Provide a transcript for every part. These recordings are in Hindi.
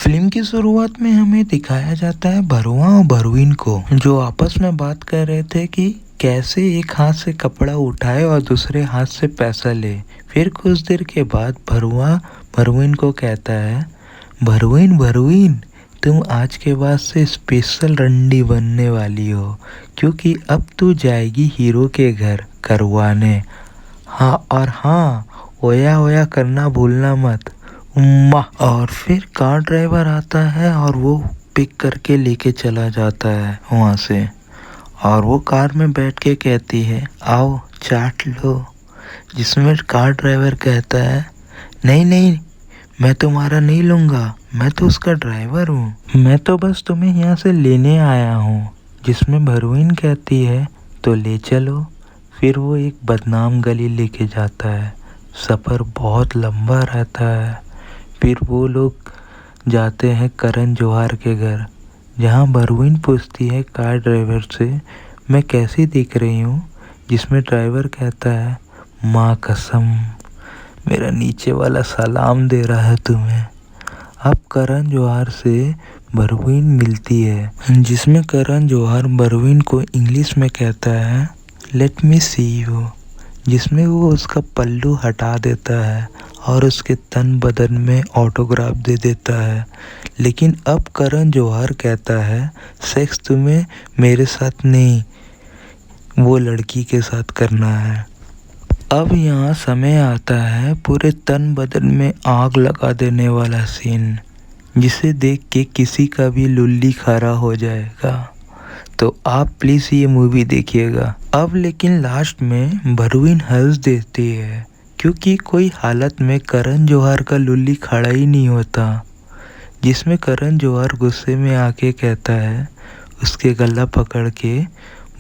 फिल्म की शुरुआत में हमें दिखाया जाता है भरुआ और भरुइन को, जो आपस में बात कर रहे थे कि कैसे एक हाथ से कपड़ा उठाए और दूसरे हाथ से पैसा ले। फिर कुछ देर के बाद भरुआ भरुइन को कहता है, भरुइन भरुइन, तुम आज के बाद से स्पेशल रंडी बनने वाली हो, क्योंकि अब तू जाएगी हीरो के घर करवाने। हाँ और हाँ, ओया ओया करना भूलना मत, उम्मा। और फिर कार ड्राइवर आता है और वो पिक करके लेके चला जाता है वहाँ से। और वो कार में बैठ के कहती है, आओ चाट लो। जिसमें कार ड्राइवर कहता है, नहीं नहीं, मैं तुम्हारा नहीं लूँगा, मैं तो उसका ड्राइवर हूँ, मैं तो बस तुम्हें यहाँ से लेने आया हूँ। जिसमें भरुइन कहती है, तो ले चलो। फिर वो एक बदनाम गली लेके जाता है। सफ़र बहुत लंबा रहता है। फिर वो लोग जाते हैं करण जौहर के घर, जहाँ भरुइन पूछती है कार ड्राइवर से, मैं कैसी दिख रही हूँ। जिसमें ड्राइवर कहता है, माँ कसम, मेरा नीचे वाला सलाम दे रहा है तुम्हें। अब करण जौहर से भरुइन मिलती है, जिसमें करण जौहर भरुइन को इंग्लिश में कहता है, लेट मी सी यू। जिसमें वो उसका पल्लू हटा देता है और उसके तन बदन में ऑटोग्राफ दे देता है। लेकिन अब करण जौहर कहता है, सेक्स तुम्हें मेरे साथ नहीं, वो लड़की के साथ करना है। अब यहाँ समय आता है पूरे तन बदन में आग लगा देने वाला सीन, जिसे देख के किसी का भी लुल्ली खड़ा हो जाएगा। तो आप प्लीज़ ये मूवी देखिएगा। अब लेकिन लास्ट में भरुइन हंस देती है, क्योंकि कोई हालत में करण जौहर का लुल्ली खड़ा ही नहीं होता। जिसमें करण जौहर गुस्से में आके कहता है, उसके गला पकड़ के,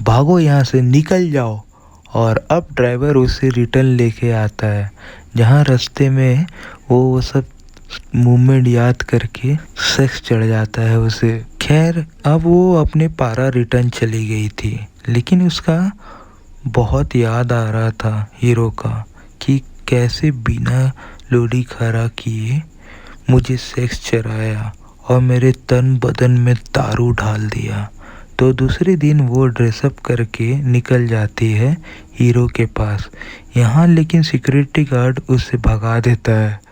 भागो यहाँ से, निकल जाओ। और अब ड्राइवर उसे रिटर्न लेके आता है, जहाँ रास्ते में वो सब मूवमेंट याद करके सेक्स चढ़ जाता है उसे। खैर अब वो अपने पारा रिटर्न चली गई थी, लेकिन उसका बहुत याद आ रहा था हीरो का, कि कैसे बिना लोडी खड़ा किए मुझे सेक्स चढ़ाया और मेरे तन बदन में दारू डाल दिया। तो दूसरे दिन वो ड्रेसअप करके निकल जाती है हीरो के पास। यहाँ लेकिन सिक्योरिटी गार्ड उसे भगा देता है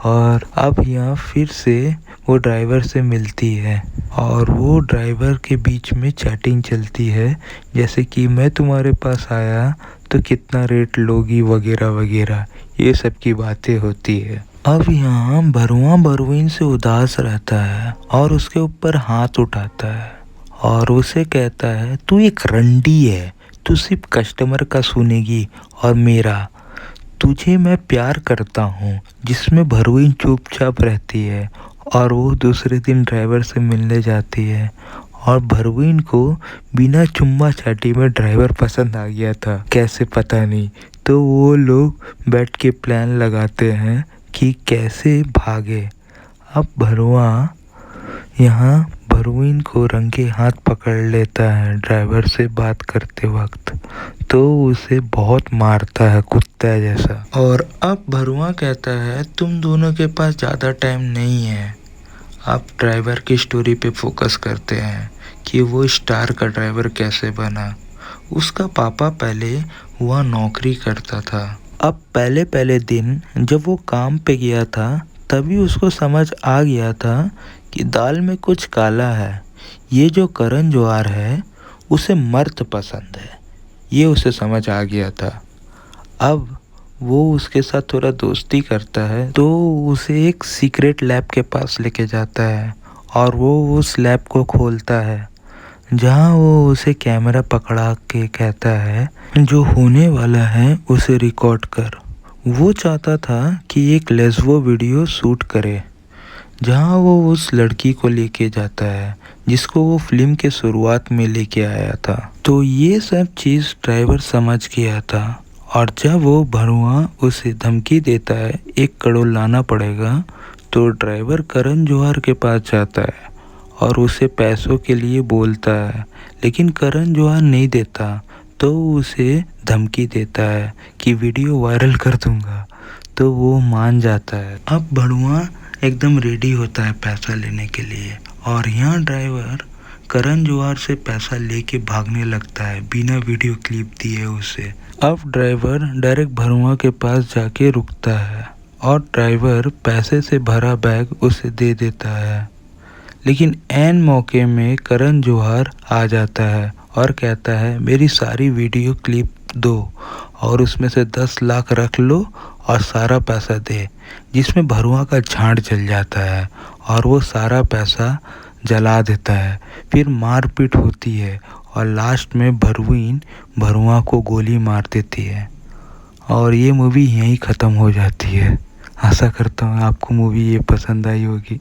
और अब यहाँ फिर से वो ड्राइवर से मिलती है और वो ड्राइवर के बीच में चैटिंग चलती है, जैसे कि मैं तुम्हारे पास आया तो कितना रेट लोगी वगैरह वगैरह, ये सब की बातें होती है। अब यहाँ भरुआ भरुइन से उदास रहता है और उसके ऊपर हाथ उठाता है और उसे कहता है, तू एक रंडी है, तू सिर्फ कस्टमर का सुनेगी और मेरा, तुझे मैं प्यार करता हूँ। जिसमें भरुइन चुपचाप रहती है और वो दूसरे दिन ड्राइवर से मिलने जाती है और भरुइन को बिना चुम्मा चाटी में ड्राइवर पसंद आ गया था, कैसे पता नहीं। तो वो लोग बैठ के प्लान लगाते हैं कि कैसे भागे। अब भरुआ यहाँ भरुइन को रंगे हाथ पकड़ लेता है ड्राइवर से बात करते वक्त, तो उसे बहुत मारता है कुत्ता जैसा। और अब भरुआ कहता है, तुम दोनों के पास ज़्यादा टाइम नहीं है, आप ड्राइवर की स्टोरी पे फोकस करते हैं कि वो स्टार का ड्राइवर कैसे बना। उसका पापा पहले वहाँ नौकरी करता था। अब पहले पहले दिन जब वो काम पे गया था, तभी उसको समझ आ गया था कि दाल में कुछ काला है। ये जो करण जौहर है उसे मर्द पसंद है, ये उसे समझ आ गया था। अब वो उसके साथ थोड़ा दोस्ती करता है, तो उसे एक सीक्रेट लैब के पास लेके जाता है और वो उस लैब को खोलता है, जहाँ वो उसे कैमरा पकड़ा के कहता है, जो होने वाला है उसे रिकॉर्ड कर। वो चाहता था कि एक लेस्बो वीडियो शूट करे, जहाँ वो उस लड़की को लेके जाता है जिसको वो फिल्म के शुरुआत में लेके आया था। तो ये सब चीज़ ड्राइवर समझ गया था और जब वो भरुआ उसे धमकी देता है 1 करोड़ लाना पड़ेगा, तो ड्राइवर करण जौहर के पास जाता है और उसे पैसों के लिए बोलता है, लेकिन करण जौहर नहीं देता, तो उसे धमकी देता है कि वीडियो वायरल कर दूंगा, तो वो मान जाता है। अब भरुआ एकदम रेडी होता है पैसा लेने के लिए। और यहाँ ड्राइवर करण जौहर से पैसा लेके भागने लगता है बिना वीडियो क्लिप दिए उसे। अब ड्राइवर डायरेक्ट भरुआ के पास जाके रुकता है और ड्राइवर पैसे से भरा बैग उसे दे देता है। लेकिन ऐन मौके में करण जौहर आ जाता है और कहता है मेरी सारी वीडियो क्लिप दो और उसमें से 10 लाख रख लो और सारा पैसा दे, जिसमें भरुआ का झाड़ जल जाता है और वो सारा पैसा जला देता है। फिर मारपीट होती है और लास्ट में भरुइन भरुआ को गोली मार देती है और ये मूवी यहीं ख़त्म हो जाती है। आशा करता हूँ आपको मूवी ये पसंद आई होगी।